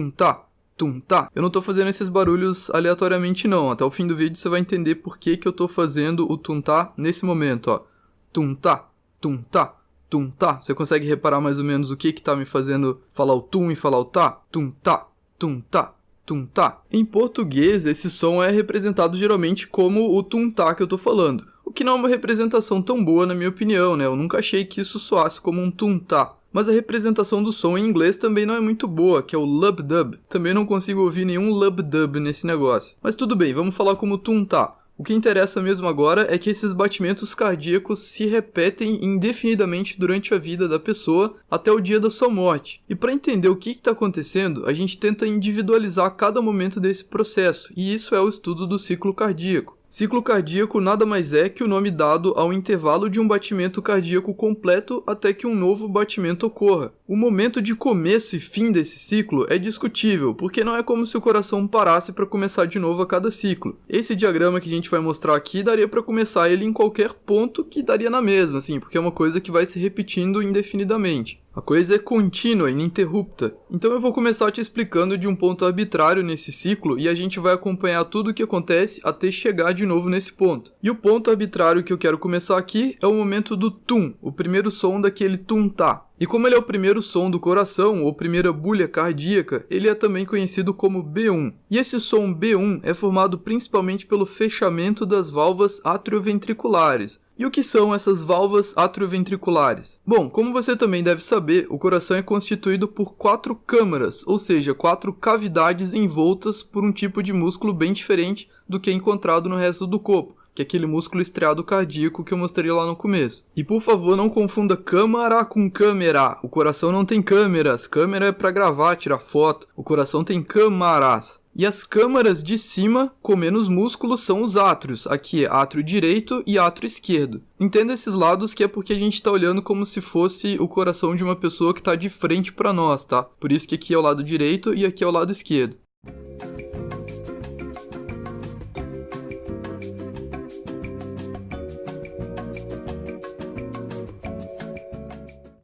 tum-tá, tum-tá. Eu não tô fazendo esses barulhos aleatoriamente não. Até o fim do vídeo você vai entender por que eu tô fazendo o tum-tá nesse momento, ó. Tum-tá, tum-tá, tum-tá. Você consegue reparar mais ou menos o que tá me fazendo falar o tum e falar o tá? Tum-tá, tum-tá, tum-tá. Em português, esse som é representado geralmente como o tum-tá que eu tô falando. O que não é uma representação tão boa na minha opinião, né? Eu nunca achei que isso soasse como um tum-tá. Mas a representação do som em inglês também não é muito boa, que é o lub-dub. Também não consigo ouvir nenhum lub-dub nesse negócio. Mas tudo bem, vamos falar como tum-tá. O que interessa mesmo agora é que esses batimentos cardíacos se repetem indefinidamente durante a vida da pessoa até o dia da sua morte. E para entender o que está acontecendo, a gente tenta individualizar cada momento desse processo, e isso é o estudo do ciclo cardíaco. Ciclo cardíaco nada mais é que o nome dado ao intervalo de um batimento cardíaco completo até que um novo batimento ocorra. O momento de começo e fim desse ciclo é discutível, porque não é como se o coração parasse para começar de novo a cada ciclo. Esse diagrama que a gente vai mostrar aqui daria para começar ele em qualquer ponto que daria na mesma, assim, porque é uma coisa que vai se repetindo indefinidamente. A coisa é contínua, ininterrupta. Então eu vou começar te explicando de um ponto arbitrário nesse ciclo e a gente vai acompanhar tudo o que acontece até chegar de novo nesse ponto. E o ponto arbitrário que eu quero começar aqui é o momento do tum, o primeiro som daquele tum-tá. E como ele é o primeiro som do coração, ou primeira bulha cardíaca, ele é também conhecido como B1. E esse som B1 é formado principalmente pelo fechamento das válvulas atrioventriculares. E o que são essas válvulas atrioventriculares? Bom, como você também deve saber, o coração é constituído por 4 câmaras, ou seja, 4 cavidades envoltas por um tipo de músculo bem diferente do que é encontrado no resto do corpo, que é aquele músculo estriado cardíaco que eu mostrei lá no começo. E por favor, não confunda câmara com câmera. O coração não tem câmeras. Câmera é para gravar, tirar foto. O coração tem câmaras. E as câmaras de cima, com menos músculos, são os átrios. Aqui é átrio direito e átrio esquerdo. Entenda esses lados que é porque a gente está olhando como se fosse o coração de uma pessoa que está de frente para nós, tá? Por isso que aqui é o lado direito e aqui é o lado esquerdo.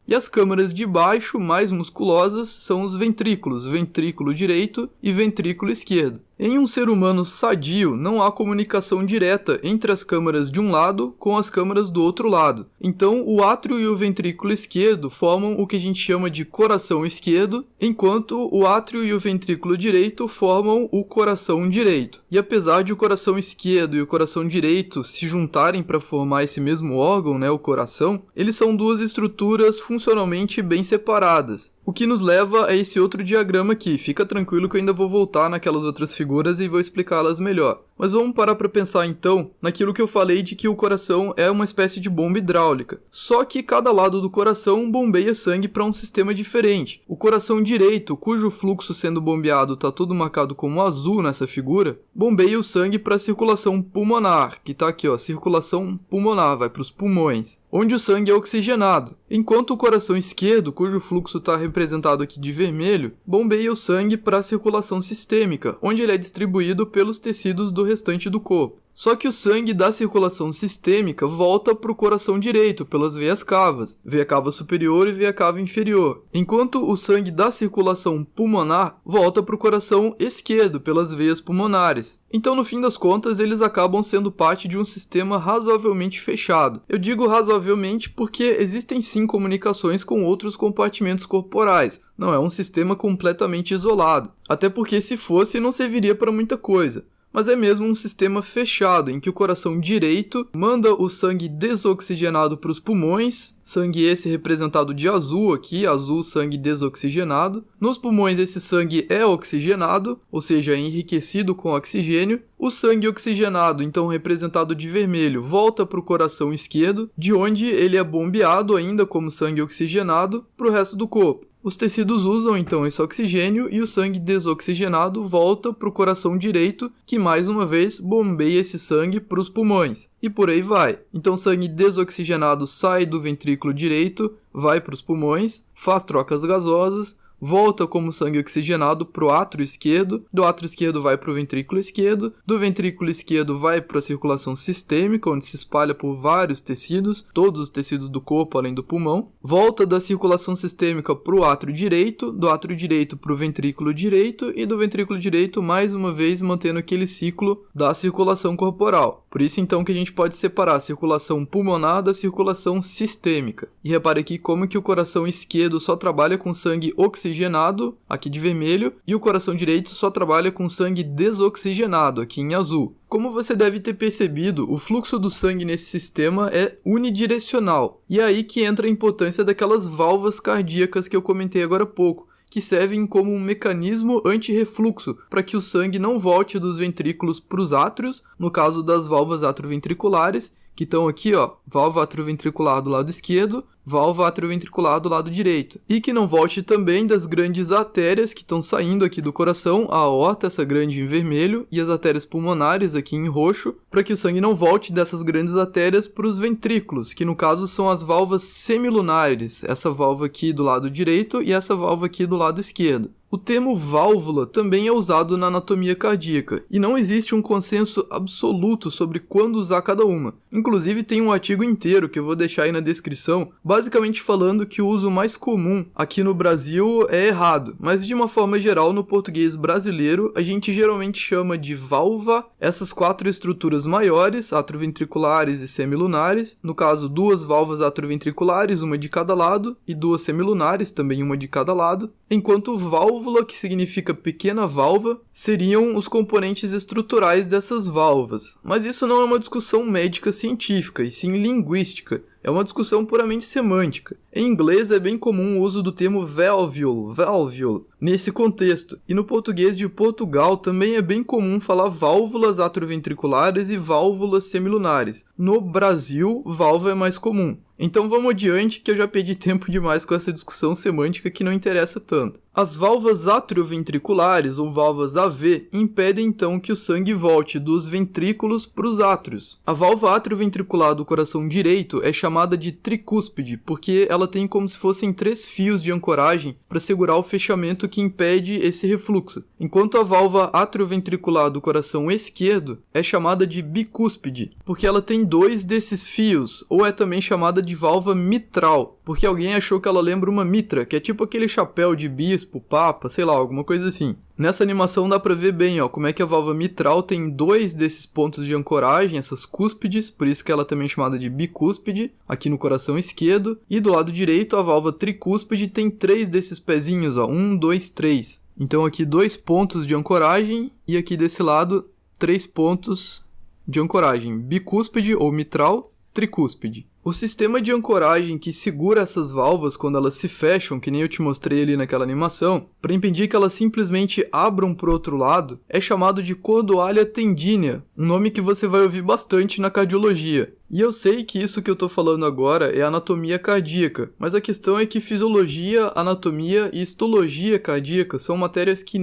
E as câmaras de baixo, mais musculosas, são os ventrículos, ventrículo direito e ventrículo esquerdo. Em um ser humano sadio, não há comunicação direta entre as câmaras de um lado com as câmaras do outro lado. Então, o átrio e o ventrículo esquerdo formam o que a gente chama de coração esquerdo, enquanto o átrio e o ventrículo direito formam o coração direito. E apesar de o coração esquerdo e o coração direito se juntarem para formar esse mesmo órgão, né, o coração, eles são duas estruturas funcionalmente bem separadas. O que nos leva a esse outro diagrama aqui. Fica tranquilo que eu ainda vou voltar naquelas outras figuras e vou explicá-las melhor. Mas vamos parar para pensar então naquilo que eu falei de que o coração é uma espécie de bomba hidráulica. Só que cada lado do coração bombeia sangue para um sistema diferente. O coração direito, cujo fluxo sendo bombeado está todo marcado como azul nessa figura, bombeia o sangue para a circulação pulmonar, que está aqui, ó, circulação pulmonar, vai para os pulmões, onde o sangue é oxigenado. Enquanto o coração esquerdo, cujo fluxo está representado aqui de vermelho, bombeia o sangue para a circulação sistêmica, onde ele é distribuído pelos tecidos do restante do corpo. Só que o sangue da circulação sistêmica volta para o coração direito, pelas veias cavas, veia cava superior e veia cava inferior, enquanto o sangue da circulação pulmonar volta para o coração esquerdo, pelas veias pulmonares. Então, no fim das contas, eles acabam sendo parte de um sistema razoavelmente fechado. Eu digo razoavelmente porque existem sim comunicações com outros compartimentos corporais. Não é um sistema completamente isolado. Até porque se fosse, não serviria para muita coisa. Mas é mesmo um sistema fechado, em que o coração direito manda o sangue desoxigenado para os pulmões, sangue esse representado de azul aqui, azul sangue desoxigenado. Nos pulmões esse sangue é oxigenado, ou seja, é enriquecido com oxigênio. O sangue oxigenado, então representado de vermelho, volta para o coração esquerdo, de onde ele é bombeado ainda como sangue oxigenado para o resto do corpo. Os tecidos usam então esse oxigênio e o sangue desoxigenado volta para o coração direito, que mais uma vez bombeia esse sangue para os pulmões. E por aí vai. Então sangue desoxigenado sai do ventrículo direito, vai para os pulmões, faz trocas gasosas, volta como sangue oxigenado pro átrio esquerdo, do átrio esquerdo vai pro ventrículo esquerdo, do ventrículo esquerdo vai para a circulação sistêmica, onde se espalha por vários tecidos, todos os tecidos do corpo além do pulmão, volta da circulação sistêmica pro átrio direito, do átrio direito pro ventrículo direito e do ventrículo direito mais uma vez mantendo aquele ciclo da circulação corporal. Por isso então que a gente pode separar a circulação pulmonar da circulação sistêmica. E repare aqui como que o coração esquerdo só trabalha com sangue oxigenado, aqui de vermelho, e o coração direito só trabalha com sangue desoxigenado, aqui em azul. Como você deve ter percebido, o fluxo do sangue nesse sistema é unidirecional. E é aí que entra a importância daquelas válvulas cardíacas que eu comentei agora há pouco, que servem como um mecanismo anti-refluxo, para que o sangue não volte dos ventrículos para os átrios, no caso das válvulas atrioventriculares, que estão aqui, ó, válvula atrioventricular do lado esquerdo, válvula atrioventricular do lado direito. E que não volte também das grandes artérias que estão saindo aqui do coração, a aorta, essa grande em vermelho, e as artérias pulmonares aqui em roxo, para que o sangue não volte dessas grandes artérias para os ventrículos, que no caso são as válvulas semilunares, essa válvula aqui do lado direito e essa válvula aqui do lado esquerdo. O termo válvula também é usado na anatomia cardíaca, e não existe um consenso absoluto sobre quando usar cada uma. Inclusive tem um artigo inteiro que eu vou deixar aí na descrição, basicamente falando que o uso mais comum aqui no Brasil é errado, mas de uma forma geral no português brasileiro a gente geralmente chama de válvula essas 4 estruturas maiores, atrioventriculares e semilunares, no caso 2 válvulas atrioventriculares, uma de cada lado, e 2 semilunares, também uma de cada lado, enquanto válvula, que significa pequena válvula, seriam os componentes estruturais dessas válvulas. Mas isso não é uma discussão médica científica, e sim linguística. É uma discussão puramente semântica. Em inglês é bem comum o uso do termo valvule, nesse contexto. E no português de Portugal também é bem comum falar válvulas atrioventriculares e válvulas semilunares. No Brasil, válvula é mais comum. Então vamos adiante, que eu já perdi tempo demais com essa discussão semântica que não interessa tanto. As válvulas atrioventriculares, ou válvulas AV, impedem então que o sangue volte dos ventrículos para os átrios. A válvula atrioventricular do coração direito é chamada de tricúspide, porque ela tem como se fossem 3 fios de ancoragem para segurar o fechamento que impede esse refluxo. Enquanto a válvula atrioventricular do coração esquerdo é chamada de bicúspide, porque ela tem 2 desses fios, ou é também chamada de válvula mitral, porque alguém achou que ela lembra uma mitra, que é tipo aquele chapéu de bispo, papa, sei lá, alguma coisa assim. Nessa animação dá pra ver bem, ó, como é que a válvula mitral tem 2 desses pontos de ancoragem, essas cúspides, por isso que ela também é chamada de bicúspide, aqui no coração esquerdo, e do lado direito a válvula tricúspide tem 3 desses pezinhos, ó, 1, 2, 3. Então aqui 2 pontos de ancoragem e aqui desse lado 3 pontos de ancoragem, bicúspide ou mitral, tricúspide. O sistema de ancoragem que segura essas válvulas quando elas se fecham, que nem eu te mostrei ali naquela animação, para impedir que elas simplesmente abram para o outro lado, é chamado de cordoalha tendínea, um nome que você vai ouvir bastante na cardiologia. E eu sei que isso que eu tô falando agora é anatomia cardíaca, mas a questão é que fisiologia, anatomia e histologia cardíaca são matérias que